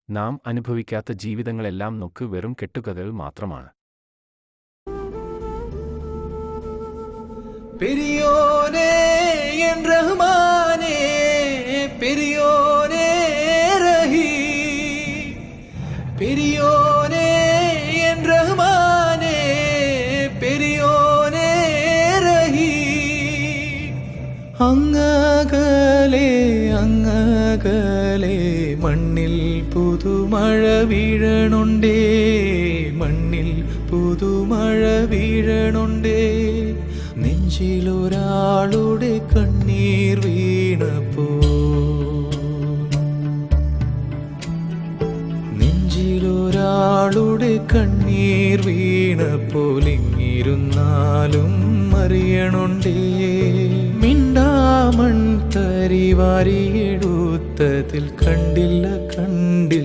നാം അനുഭവിക്കാത്ത ജീവിതങ്ങളെല്ലാം നമുക്ക് വെറും കെട്ടുകഥകൾ മാത്രമാണ്. പെരിയോനേ എൻ റഹ്മാനേ, പെരിയോനേ റഹീം, പെരിയോനേ എൻ റഹ്മാനേ, പെരിയോനേ റഹീം. അങ്ങകലെ അങ്ങകലെ മണ്ണിൽ പുതുമഴ വീഴണുണ്ടേ, മണ്ണിൽ പുതുമഴ വീഴണുണ്ടേ. നെഞ്ചിലൊരാളുടെ കണ്ണീർ വീണപ്പോ, നെഞ്ചിലൊരാളുടെ കണ്ണീർ വീണപ്പോൾ ഇങ്ങിരുന്നാലും അറിയണുണ്ടേ. മിണ്ടാമൺ തരി വാരിയെടുത്തതിൽ കണ്ടില്ല കണ്ടില്ല